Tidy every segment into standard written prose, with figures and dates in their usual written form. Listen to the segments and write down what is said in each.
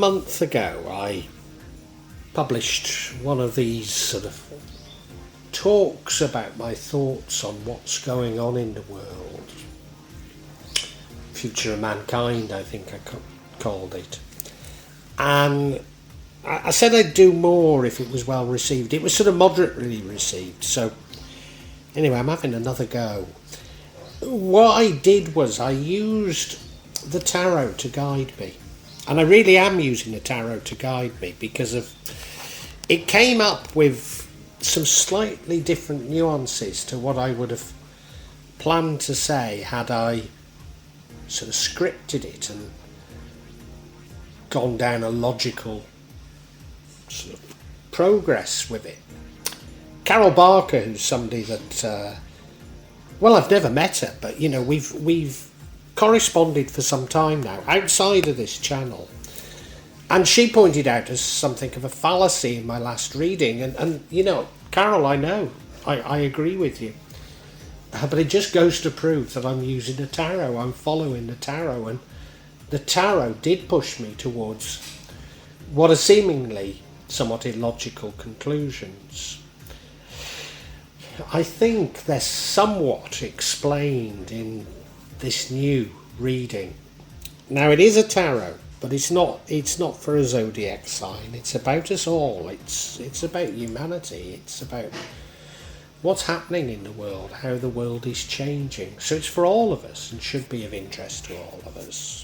month ago I published one of these sort of talks about my thoughts on what's going on in the world. Future of Mankind, I think I called it. And I said I'd do more if it was well received. It was sort of moderately received, so anyway, I'm having another go. What I did was I used the tarot to guide me. And I really am using the tarot to guide me because it came up with some slightly different nuances to what I would have planned to say had I sort of scripted it and gone down a logical sort of progress with it. Carol Barker, who's somebody that, well, I've never met her, but you know, we've corresponded for some time now outside of this channel, and she pointed out as something of a fallacy in my last reading, and you know, Carol, I know, I agree with you, but it just goes to prove that I'm using the tarot, I'm following the tarot, and the tarot did push me towards what are seemingly somewhat illogical conclusions. I think they're somewhat explained in this new reading. Now, it is a tarot, but it's not for a zodiac sign. It's about us all. It's about humanity. It's about what's happening in the world, how the world is changing. So it's for all of us and should be of interest to all of us.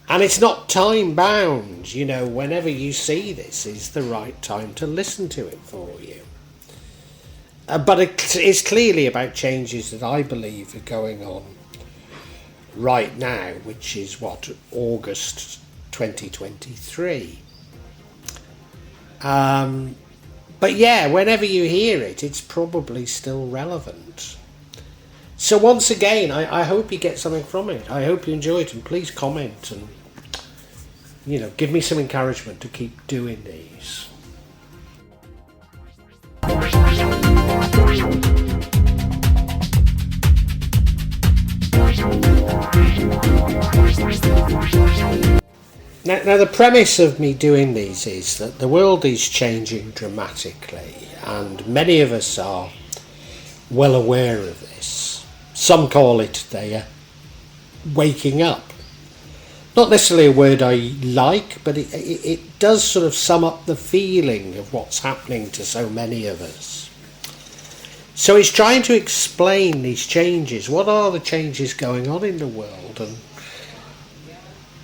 And it's not time bound, you know, whenever you see this is the right time to listen to it for you. But it's clearly about changes that I believe are going on right now, which is August 2023. But yeah, whenever you hear it, it's probably still relevant. So once again, I hope you get something from it. I hope you enjoy it, and please comment and, you know, give me some encouragement to keep doing these. Now the premise of me doing these is that the world is changing dramatically, and many of us are well aware of this. Some call it they are waking up. Not necessarily a word I like, but it does sort of sum up the feeling of what's happening to so many of us. So it's trying to explain these changes. What are the changes going on in the world, and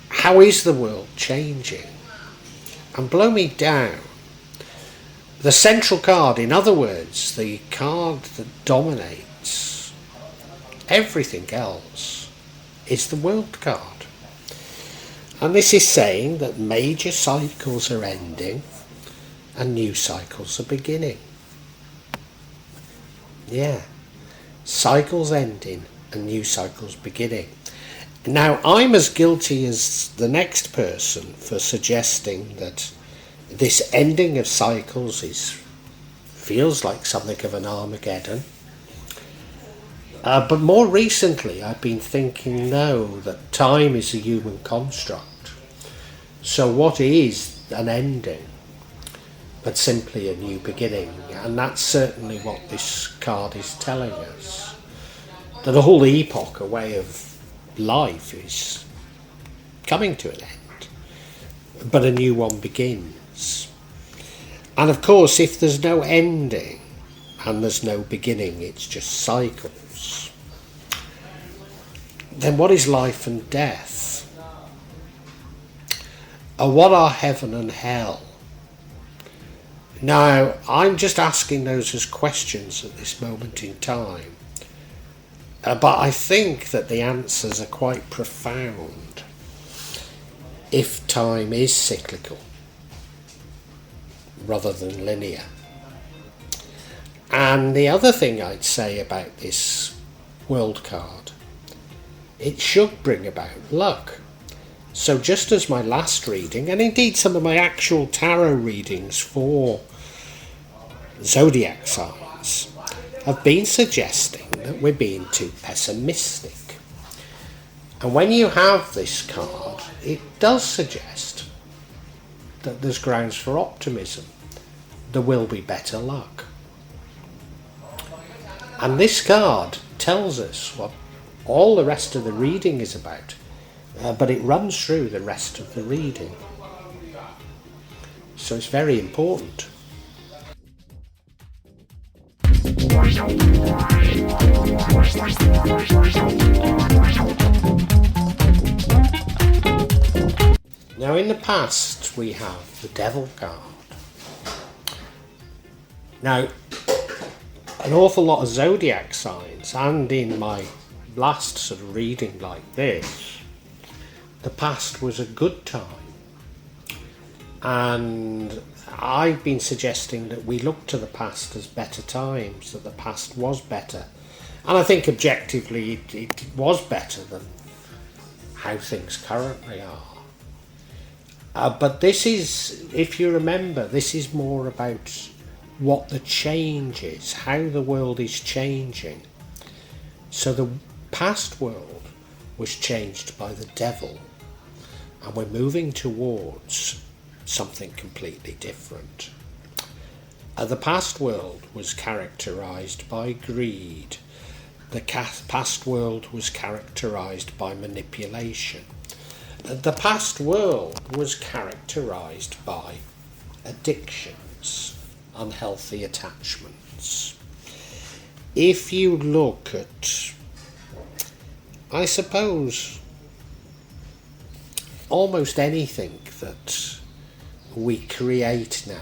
how is the world changing? And blow me down, the central card, in other words, the card that dominates everything else, is the world card. And this is saying that major cycles are ending and new cycles are beginning. Yeah, cycles ending and new cycles beginning. Now, I'm as guilty as the next person for suggesting that this ending of cycles feels like something of an Armageddon. But more recently, I've been thinking, no, that time is a human construct. So what is an ending but simply a new beginning? And that's certainly what this card is telling us. That a whole epoch, a way of life, is coming to an end, but a new one begins. And of course, if there's no ending and there's no beginning, it's just cycles, then what is life and death? Or what are heaven and hell? Now, I'm just asking those as questions at this moment in time. But I think that the answers are quite profound if time is cyclical rather than linear. And the other thing I'd say about this world card, it should bring about luck. So just as my last reading, and indeed some of my actual tarot readings for zodiac signs, have been suggesting that we're being too pessimistic. And when you have this card, it does suggest that there's grounds for optimism. There will be better luck. And this card tells us what all the rest of the reading is about, but it runs through the rest of the reading. So it's very important. Now in the past we have the Devil card. Now an awful lot of zodiac signs, and in my last sort of reading like this, the past was a good time. And I've been suggesting that we look to the past as better times, that the past was better. And I think objectively it was better than how things currently are. But this is, if you remember, this is more about what the change is, how the world is changing. So the past world was changed by the devil, and we're moving towards something completely different. The past world was characterised by greed. The past world was characterised by manipulation. The past world was characterised by addictions, unhealthy attachments. If you look at, I suppose, almost anything that we create now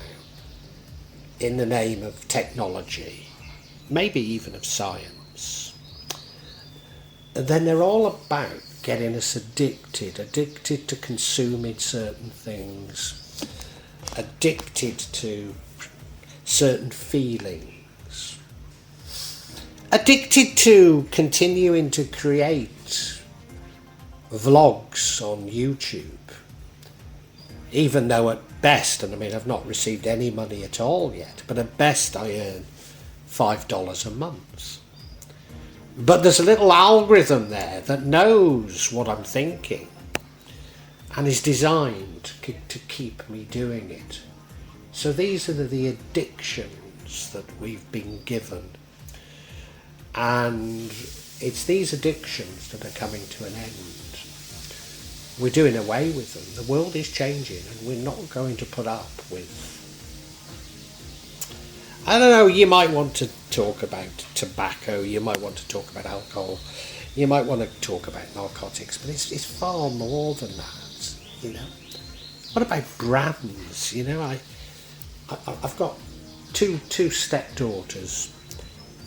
in the name of technology, maybe even of science, then they're all about getting us addicted to consuming certain things, addicted to certain feelings, addicted to continuing to create vlogs on YouTube, even though at best, and I mean I've not received any money at all yet, but at best I earn $5 a month. But there's a little algorithm there that knows what I'm thinking and is designed to keep me doing it. So these are the addictions that we've been given, and it's these addictions that are coming to an end. We're doing away with them. The world is changing, and we're not going to put up with, I don't know, you might want to talk about tobacco, you might want to talk about alcohol, you might want to talk about narcotics, but it's far more than that, you know. What about brands? You know, I've got two stepdaughters.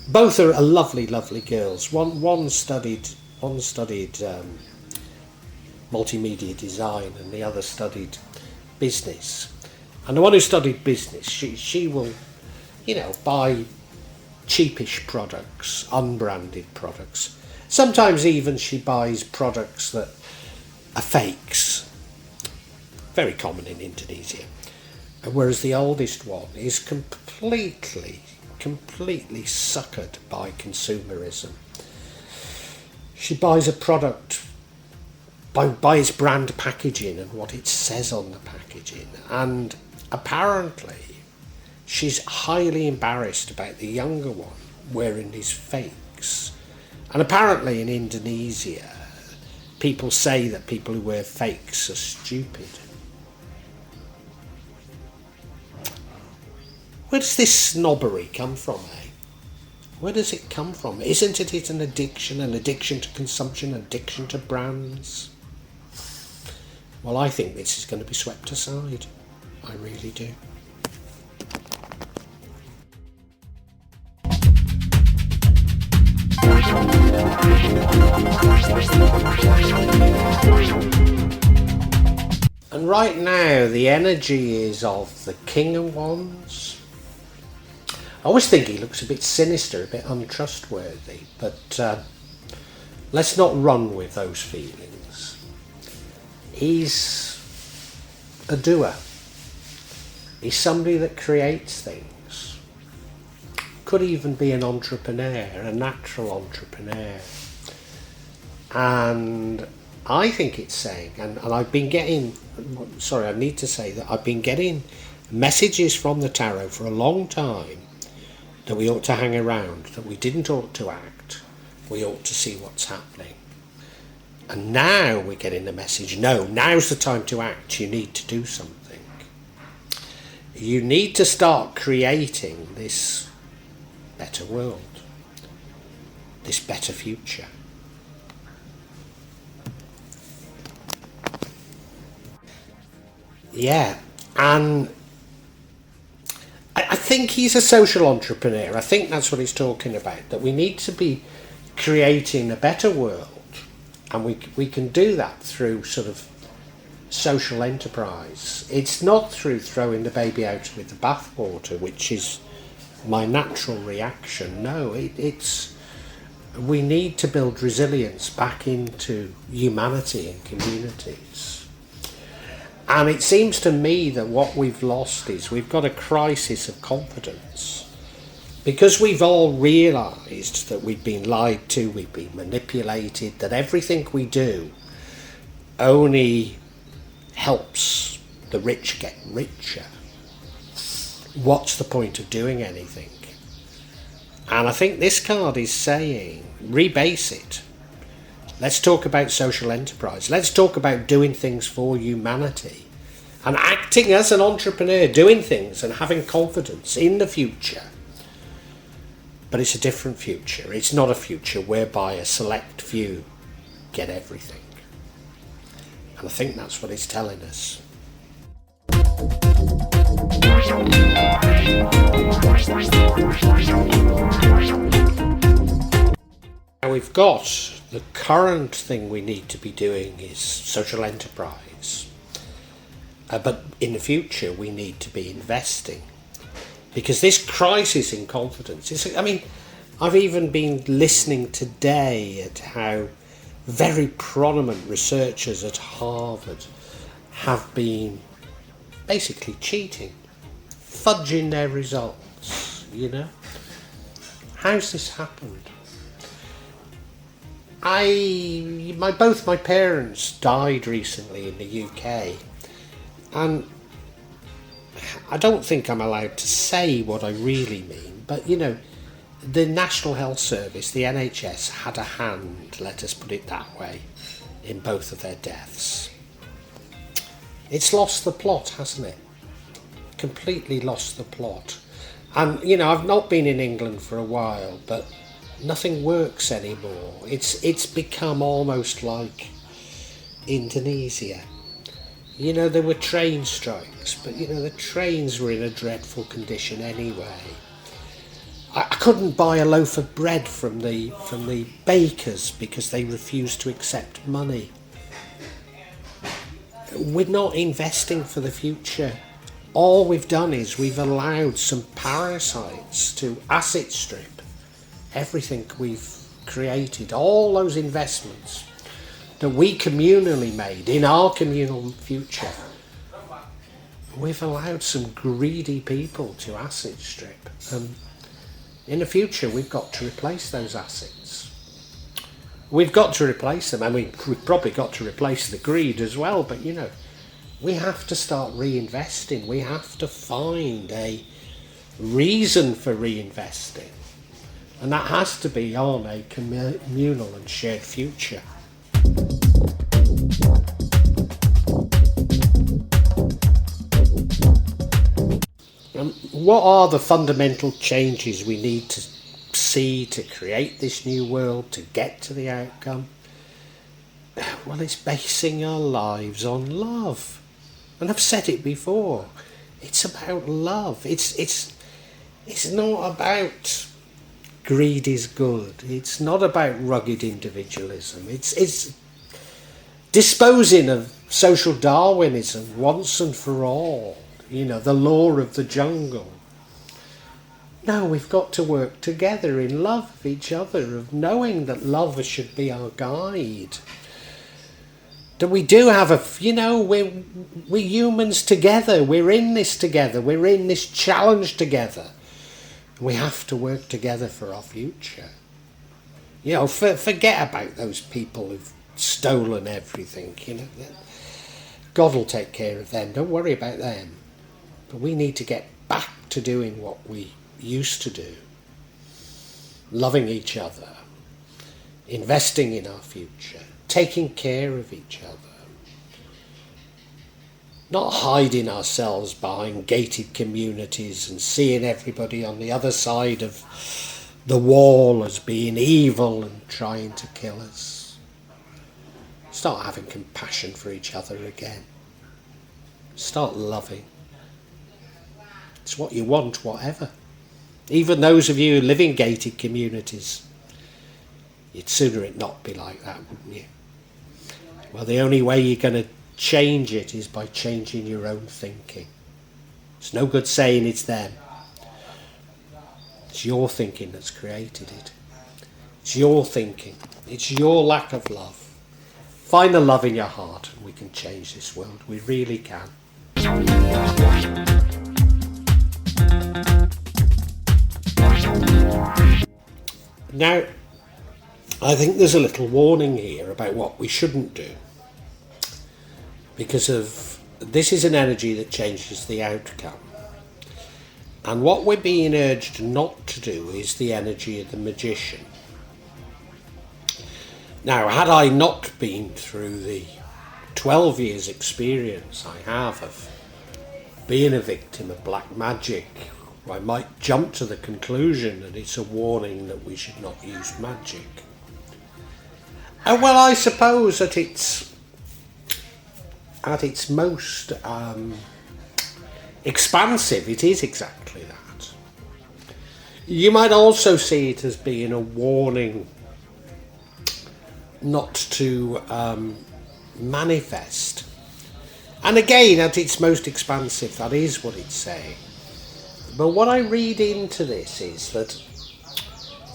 Both are lovely girls. One studied multimedia design, and the other studied business. And the one who studied business, she will, you know, buy cheapish products, unbranded products. Sometimes even she buys products that are fakes. Very common in Indonesia. Whereas the oldest one is completely suckered by consumerism. She buys a product by its brand packaging and what it says on the packaging, and apparently she's highly embarrassed about the younger one wearing these fakes. And apparently in Indonesia, people say that people who wear fakes are stupid. Where does this snobbery come from, eh? Where does it come from? Isn't it an addiction to consumption, addiction to brands? Well, I think this is going to be swept aside. I really do. And right now the energy is of the King of Wands. I always think he looks a bit sinister, a bit untrustworthy, but let's not run with those feelings. He's a doer. He's somebody that creates things. Could even be an entrepreneur, a natural entrepreneur. And I think it's saying, and I've been getting, sorry, I need to say that I've been getting messages from the tarot for a long time that we ought to hang around, that we didn't ought to act, we ought to see what's happening. And now we're getting the message, no, now's the time to act, you need to do something. You need to start creating this better world, this better future. Yeah, and I think he's a social entrepreneur. I think that's what he's talking about, that we need to be creating a better world, and we can do that through sort of social enterprise. It's not through throwing the baby out with the bathwater, which is my natural reaction. No, it's we need to build resilience back into humanity and communities. And it seems to me that what we've lost is we've got a crisis of confidence, because we've all realised that we've been lied to, we've been manipulated, that everything we do only helps the rich get richer. What's the point of doing anything? And I think this card is saying, rebase it. Let's talk about social enterprise. Let's talk about doing things for humanity and acting as an entrepreneur, doing things and having confidence in the future. But it's a different future. It's not a future whereby a select few get everything. And I think that's what it's telling us. Now we've got the current thing we need to be doing is social enterprise. But in the future we need to be investing. Because this crisis in confidence is, I mean, I've even been listening today at how very prominent researchers at Harvard have been basically cheating, fudging their results, you know. How's this happened? Both my parents died recently in the UK, and I don't think I'm allowed to say what I really mean, but you know, the National Health Service, the NHS, had a hand, let us put it that way, in both of their deaths. It's lost the plot, hasn't it? Completely lost the plot. And you know, I've not been in England for a while, but nothing works anymore. It's become almost like Indonesia. You know, there were train strikes, but you know, the trains were in a dreadful condition anyway. I couldn't buy a loaf of bread from the bakers because they refused to accept money. We're not investing for the future. All we've done is we've allowed some parasites to asset strip everything we've created, all those investments that we communally made in our communal future. We've allowed some greedy people to asset strip. In the future, we've got to replace those assets. We've got to replace them, and we've probably got to replace the greed as well, but you know, we have to start reinvesting. We have to find a reason for reinvesting. And that has to be on a communal and shared future. What are the fundamental changes we need to see to create this new world, to get to the outcome? Well, it's basing our lives on love. And I've said it before. It's about love. It's not about greed is good. It's not about rugged individualism. It's disposing of social Darwinism once and for all. You know, the law of the jungle. No, we've got to work together in love of each other, of knowing that love should be our guide. That we do have we're humans together. We're in this together. We're in this challenge together. We have to work together for our future. You know, forget about those people who've stolen everything, God will take care of them. Don't worry about them. But we need to get back to doing what we used to do. Loving each other, investing in our future, taking care of each other. Not hiding ourselves behind gated communities and seeing everybody on the other side of the wall as being evil and trying to kill us. Start having compassion for each other again. Start loving. It's what you want, whatever. Even those of you who live in gated communities, you'd sooner it not be like that, wouldn't you? Well, the only way you're going to change it is by changing your own thinking. It's no good saying it's them. It's your thinking that's created it. It's your thinking. It's your lack of love. Find the love in your heart and we can change this world. We really can. Now, I think there's a little warning here about what we shouldn't do. Because this is an energy that changes the outcome. And what we're being urged not to do is the energy of the magician. Now, had I not been through the 12 years experience I have of being a victim of black magic, I might jump to the conclusion that it's a warning that we should not use magic. And well, I suppose that it's at its most expansive, it is exactly that. You might also see it as being a warning not to manifest. And again, at its most expansive, that is what it's saying. But what I read into this is that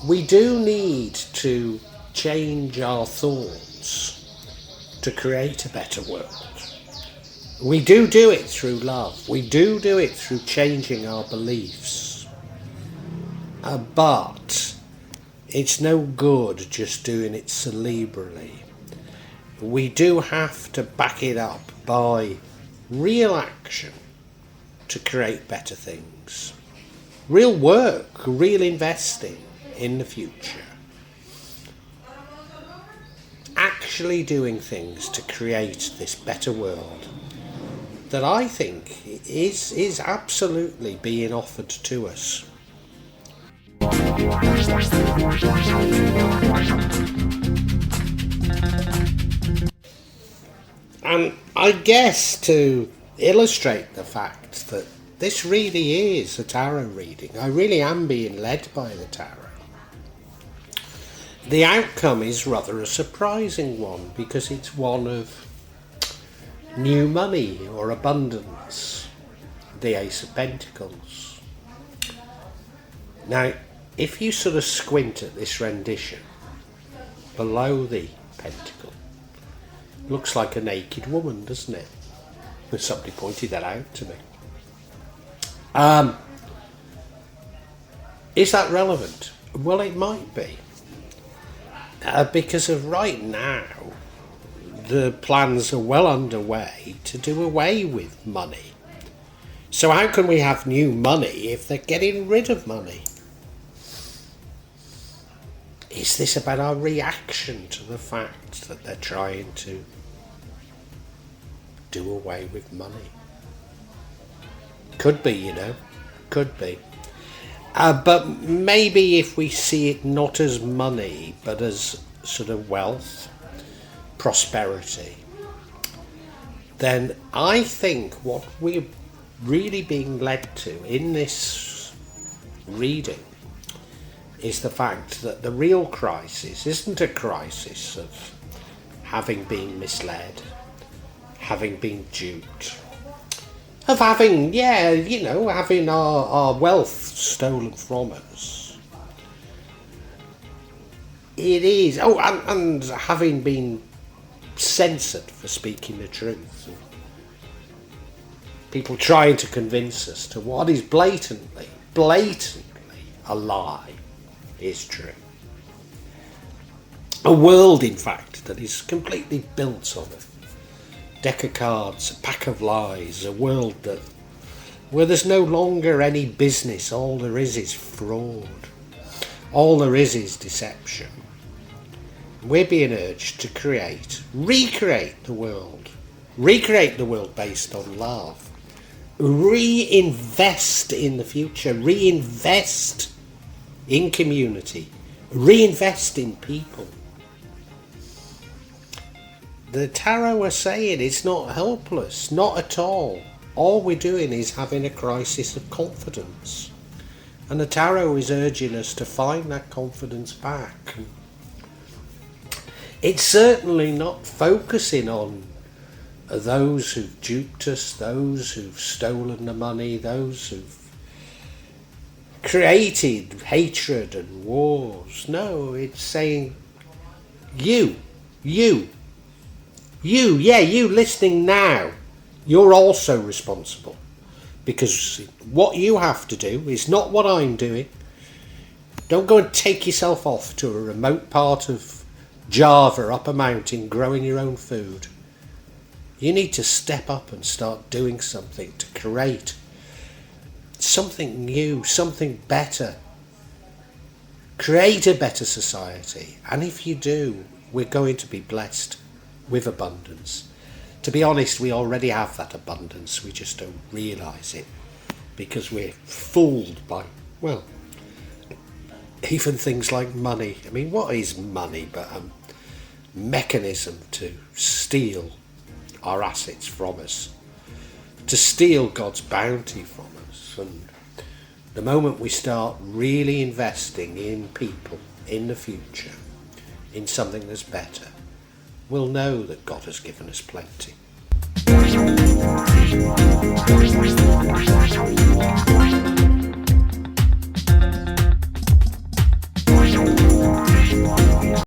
we do need to change our thoughts to create a better world. We do it through love. We do it through changing our beliefs. But it's no good just doing it cerebrally. We do have to back it up by real action to create better things. Real work, real investing in the future. Actually doing things to create this better world that I think is absolutely being offered to us. And I guess to illustrate the fact that this really is a tarot reading, I really am being led by the tarot. The outcome is rather a surprising one because it's one of new money or abundance, the Ace of Pentacles. Now, if you sort of squint at this rendition, below the pentacle, looks like a naked woman, doesn't it? Somebody pointed that out to me. Is that relevant? Well, it might be. Because of right now, the plans are well underway to do away with money. So how can we have new money if they're getting rid of money? Is this about our reaction to the fact that they're trying to do away with money? Could be, could be. But maybe if we see it not as money, but as sort of wealth, prosperity, then I think what we're really being led to in this reading is the fact that the real crisis isn't a crisis of having been misled, having been duped, of having, having our wealth stolen from us. It is, and having been censored for speaking the truth. People trying to convince us to what is blatantly a lie is true. A world, in fact, that is completely built on a deck of cards, a pack of lies, a world where there's no longer any business, all there is fraud. All there is deception. We're being urged to recreate the world based on love. Reinvest in the future, reinvest in community, reinvest in people. The tarot are saying it's not helpless, not at all. All we're doing is having a crisis of confidence. And the tarot is urging us to find that confidence back. It's certainly not focusing on those who've duped us, those who've stolen the money, those who've created hatred and wars. No, it's saying you listening now, you're also responsible. Because what you have to do is not what I'm doing. Don't go and take yourself off to a remote part of Java up a mountain growing your own food. You need to step up and start doing something to create something new, something better. Create a better society. And if you do, we're going to be blessed with abundance. To be honest, we already have that abundance, we just don't realise it because we're fooled by, well, even things like money. I mean, what is money but a mechanism to steal our assets from us, to steal God's bounty from us? And the moment we start really investing in people, in the future, in something that's better, we'll know that God has given us plenty.